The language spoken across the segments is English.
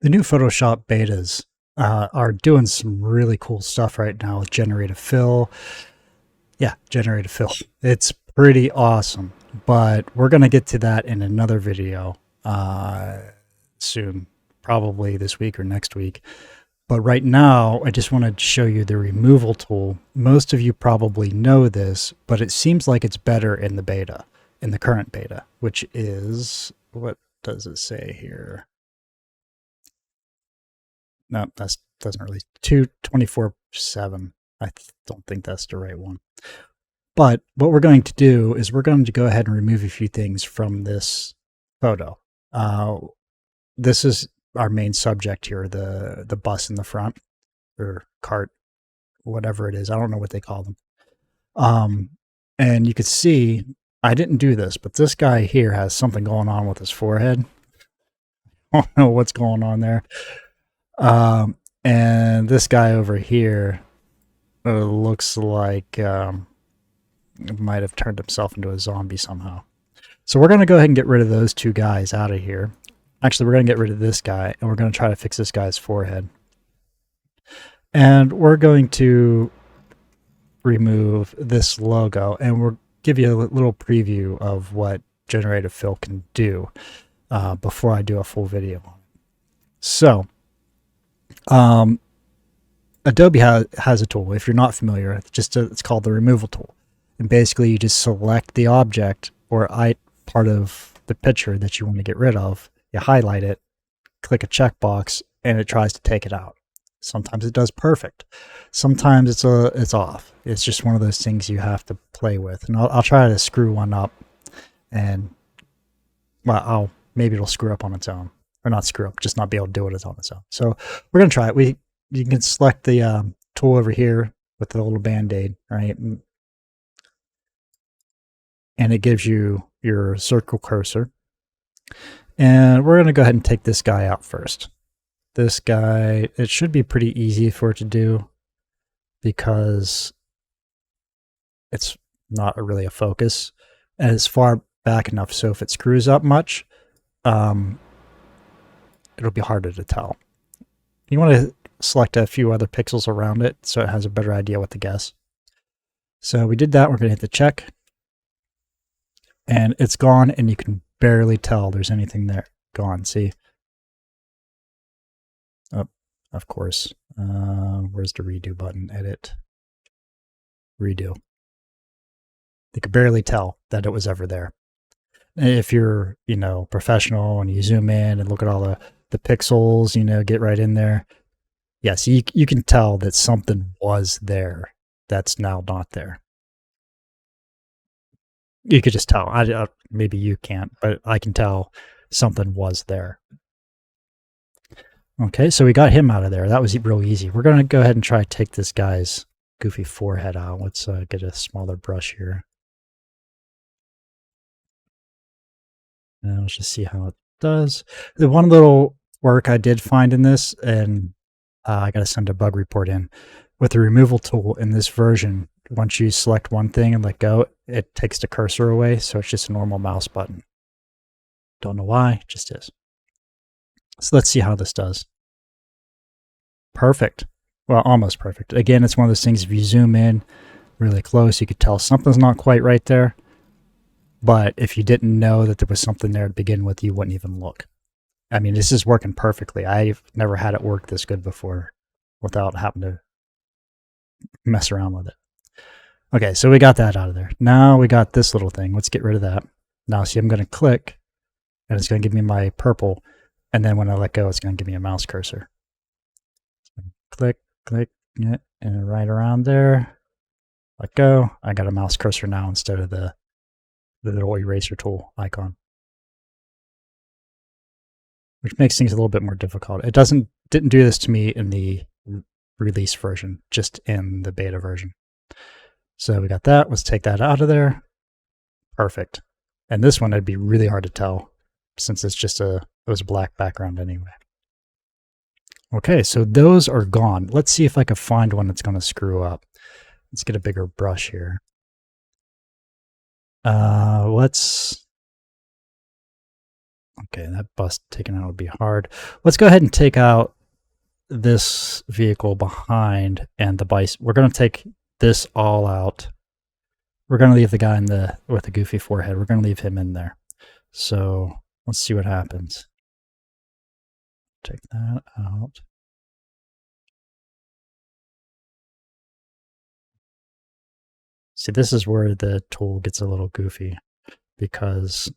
The new Photoshop betas are doing some really cool stuff right now with generative fill. Yeah, generative fill. It's pretty awesome, but we're going to get to that in another video soon, probably this week or next week. But right now, I just want to show you the removal tool. Most of you probably know this, but it seems like it's better in the beta, in the current beta, which is, what does it say here? No, that doesn't really, 224.7. I don't think that's the right one. But what we're going to do is we're going to go ahead and remove a few things from this photo. This is our main subject here, the bus in the front, or cart, whatever it is. I don't know what they call them. And you can see, I didn't do this, but this guy here has something going on with his forehead. I don't know what's going on there. And this guy over here looks like might have turned himself into a zombie somehow. So we're going to go ahead and get rid of those two guys out of here. Actually, we're going to get rid of this guy, and we're going to try to fix this guy's forehead. And we're going to remove this logo, and we'll give you a little preview of what generative fill can do before I do a full video on it. So, Adobe has a tool. If you're not familiar, it's called the removal tool. And basically, you just select the object or part of the picture that you want to get rid of. You highlight it, click a checkbox, and it tries to take it out. Sometimes it does perfect. Sometimes it's off. It's just one of those things you have to play with. And I'll try to screw one up, and well, maybe it'll screw up on its own, or not screw up, just not be able to do it on its own. So we're gonna try it. You can select the tool over here with the little band-aid, right? And it gives you your circle cursor. And we're going to go ahead and take this guy out first. This guy, it should be pretty easy for it to do because it's not really a focus. And it's far back enough, so if it screws up much, it'll be harder to tell. You want to select a few other pixels around it so it has a better idea what to guess. So we did that. We're going to hit the check. And it's gone, and you can barely tell there's anything there. Gone, see? Oh, of course. Where's the redo button? Edit. Redo. You could barely tell that it was ever there. If you're, professional and you zoom in and look at all the pixels, get right in there. Yes, you can tell that something was there that's now not there. You could just tell. Maybe you can't, but I can tell something was there. Okay, so we got him out of there. That was real easy. We're going to go ahead and try to take this guy's goofy forehead out. Let's get a smaller brush here. And let's just see how it does. The one little work I did find in this, and I got to send a bug report in, with the removal tool in this version, once you select one thing and let go, it takes the cursor away, so it's just a normal mouse button. Don't know why, it just is. So let's see how this does. Perfect. Well, almost perfect. Again, it's one of those things, if you zoom in really close, you could tell something's not quite right there. But if you didn't know that there was something there to begin with, you wouldn't even look. I mean, this is working perfectly. I've never had it work this good before without having to mess around with it. Okay, so we got that out of there. Now we got this little thing. Let's get rid of that. Now, see, I'm going to click, and it's going to give me my purple, and then when I let go, it's going to give me a mouse cursor. So click, yeah, and right around there, let go. I got a mouse cursor now instead of the little eraser tool icon, which makes things a little bit more difficult. It didn't do this to me in the release version, just in the beta version. So we got that. Let's take that out of there. Perfect. And this one, it'd be really hard to tell since it's just it was a black background anyway. Okay, so those are gone. Let's see if I can find one that's going to screw up. Let's get a bigger brush here. Let's Okay, that bus taken out would be hard. Let's go ahead and take out this vehicle behind and the bison. We're going to take this all out. We're going to leave the guy with the goofy forehead. We're going to leave him in there. So let's see what happens. Take that out. See, this is where the tool gets a little goofy because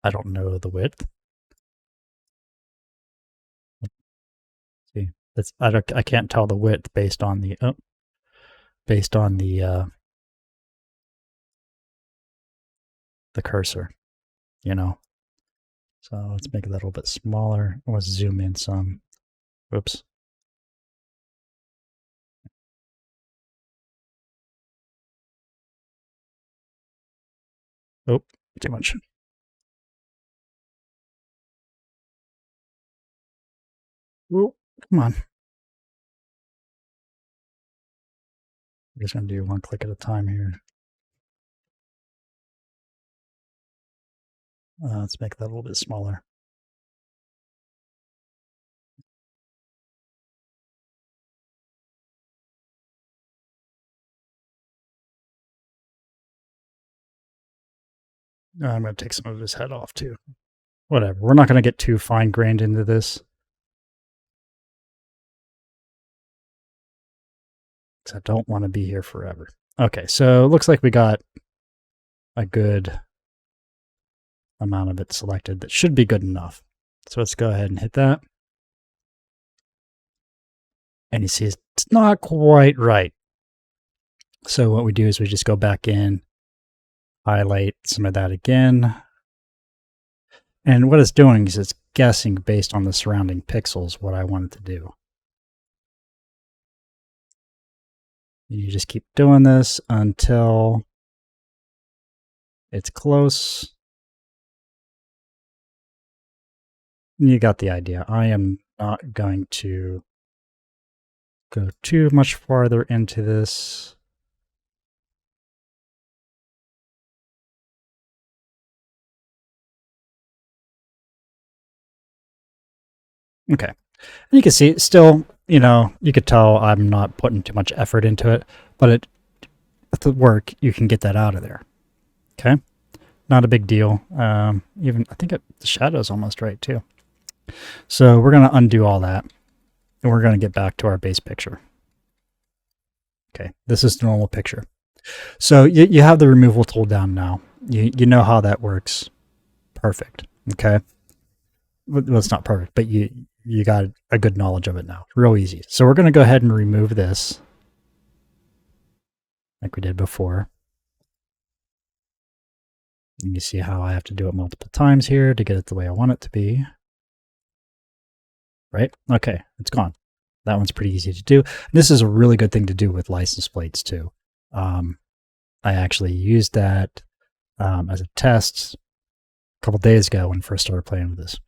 I don't know the width. See, I can't tell the width based on the cursor, you know. So let's make it a little bit smaller. Let's zoom in some. Whoops. Oh, too much. Oh, come on. I'm just going to do one click at a time here. Let's make that a little bit smaller. I'm going to take some of his head off too. Whatever. We're not going to get too fine-grained into this. Because I don't want to be here forever. Okay, so it looks like we got a good amount of it selected. That should be good enough. So let's go ahead and hit that. And you see it's not quite right. So what we do is we just go back in, highlight some of that again. And what it's doing is it's guessing based on the surrounding pixels what I want it to do. You just keep doing this until it's close. You got the idea. I am not going to go too much farther into this. Okay. And you can see still, you could tell I'm not putting too much effort into it, but with the work, you can get that out of there. Okay. Not a big deal. Even I think the shadow's almost right too. So we're going to undo all that and we're going to get back to our base picture. Okay. This is the normal picture. So you have the removal tool down now. You know how that works. Perfect. Okay. Well, it's not perfect, but you got a good knowledge of it now. Real easy. So we're going to go ahead and remove this like we did before. And you see how I have to do it multiple times here to get it the way I want it to be. Right? Okay, it's gone. That one's pretty easy to do. This is a really good thing to do with license plates too. I actually used that as a test a couple days ago when I first started playing with this.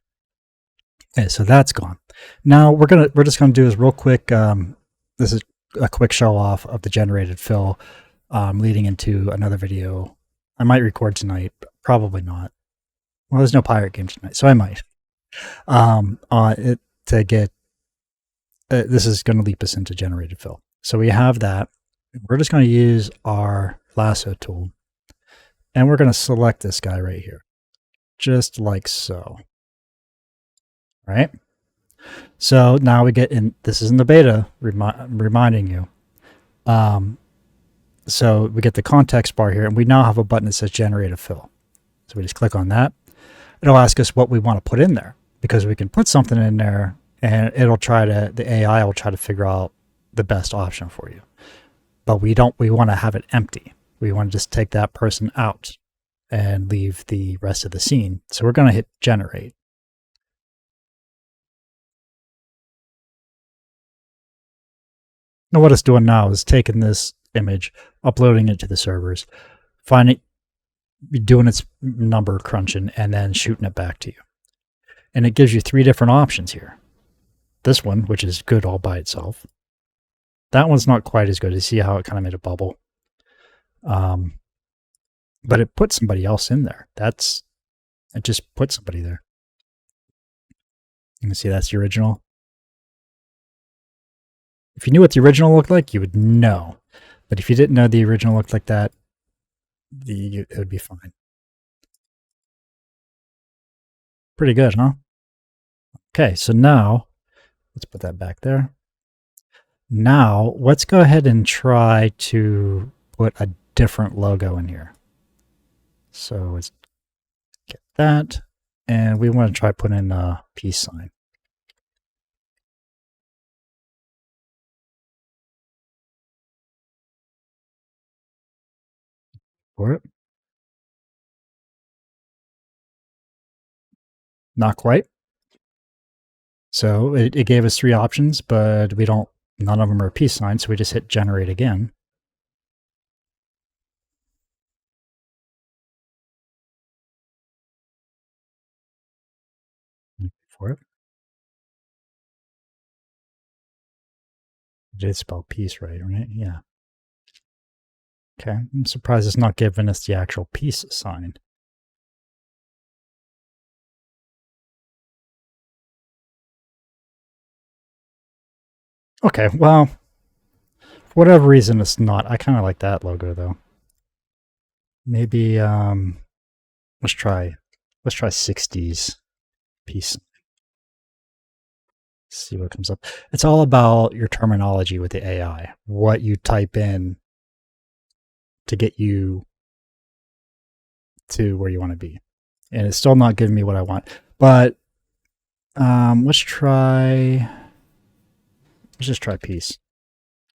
Okay, so that's gone. Now we're just gonna do this real quick. This is a quick show off of the generated fill, leading into another video. I might record tonight, but probably not. Well, there's no pirate game tonight, so I might. This is going to leap us into generated fill. So we have that. We're just going to use our lasso tool, and we're going to select this guy right here, just like so. Right? So now we get in. This is in the beta, reminding you. So we get the context bar here, and we now have a button that says generate a fill. So we just click on that. It'll ask us what we want to put in there, because we can put something in there and the AI will try to figure out the best option for you. But we want to have it empty. We want to just take that person out and leave the rest of the scene. So we're going to hit generate. Now what it's doing now is taking this image, uploading it to the servers, doing its number crunching, and then shooting it back to you. And it gives you 3 different options here. This one, which is good all by itself. That one's not quite as good. You see how it kind of made a bubble. But it put somebody else in there. That's and just put somebody there. You can see that's the original. If you knew what the original looked like, you would know. But if you didn't know the original looked like that, it would be fine. Pretty good, huh? Okay, so now, let's put that back there. Now, let's go ahead and try to put a different logo in here. So let's get that. And we want to try putting in a peace sign. For it. Not quite. So it gave us 3 options, but none of them are peace signs, so we just hit generate again. For it. It did spell peace right? Yeah. Okay, I'm surprised it's not giving us the actual peace sign. Okay, well, for whatever reason it's not. I kind of like that logo though. Maybe let's try 60s peace. See what comes up. It's all about your terminology with the AI, what you type in to get you to where you want to be. And it's still not giving me what I want. But let's just try peace.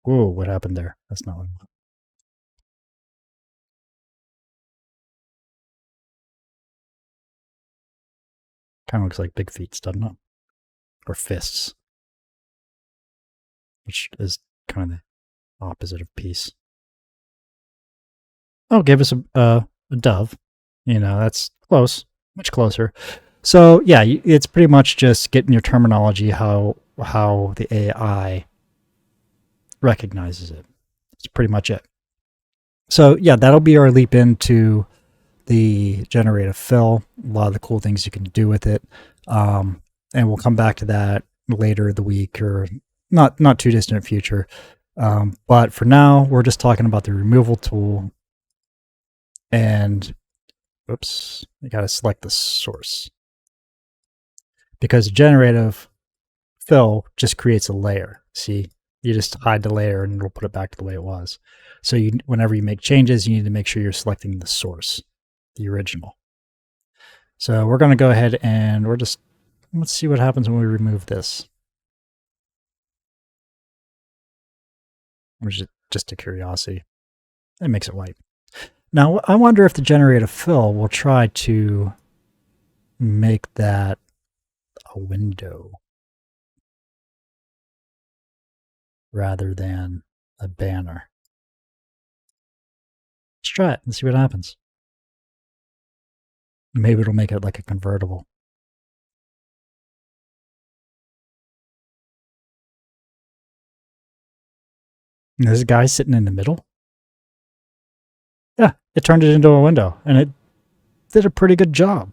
Whoa, what happened there? That's not what I want. Kind of looks like big feet, doesn't it? Or fists, which is kind of the opposite of peace. Oh, give us a dove. You know, that's close, much closer. So yeah, it's pretty much just getting your terminology, how the AI recognizes it. That's pretty much it. So yeah, that'll be our leap into the generative fill. A lot of the cool things you can do with it, and we'll come back to that later the week or not too distant future. But for now, we're just talking about the removal tool. And oops, you got to select the source because generative fill just creates a layer. See, you just hide the layer and it'll put it back to the way it was. So whenever you make changes, you need to make sure you're selecting the source, the original. So we're going to go ahead and let's see what happens when we remove this. Which is just a curiosity. It makes it white. Now, I wonder if the generative fill will try to make that a window rather than a banner. Let's try it and see what happens. Maybe it'll make it like a convertible. And there's a guy sitting in the middle. Yeah, it turned it into a window, and it did a pretty good job.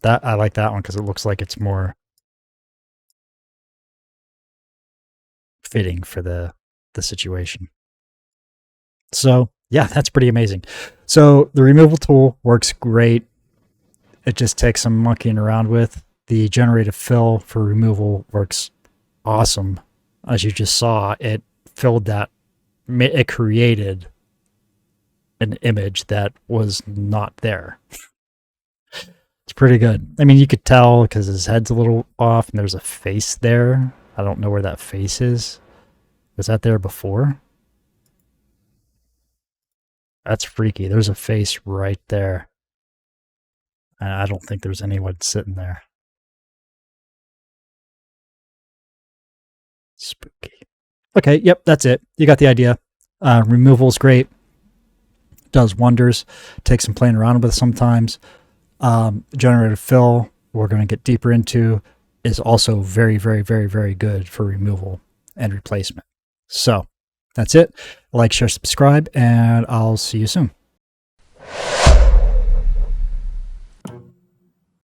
I like that one because it looks like it's more fitting for the situation. So yeah, that's pretty amazing. So the removal tool works great. It just takes some monkeying around with. The generative fill for removal works awesome. As you just saw, it filled that. It created an image that was not there. It's pretty good. I mean, you could tell because his head's a little off and there's a face there. I don't know where that face is. Was that there before? That's freaky. There's a face right there. And I don't think there's anyone sitting there. Spooky. Okay, yep, that's it. You got the idea. Removal's great. Does wonders. Takes some playing around with sometimes. Generative fill, we're going to get deeper into, is also very, very, very, very good for removal and replacement. So that's it. Like, share, subscribe, and I'll see you soon.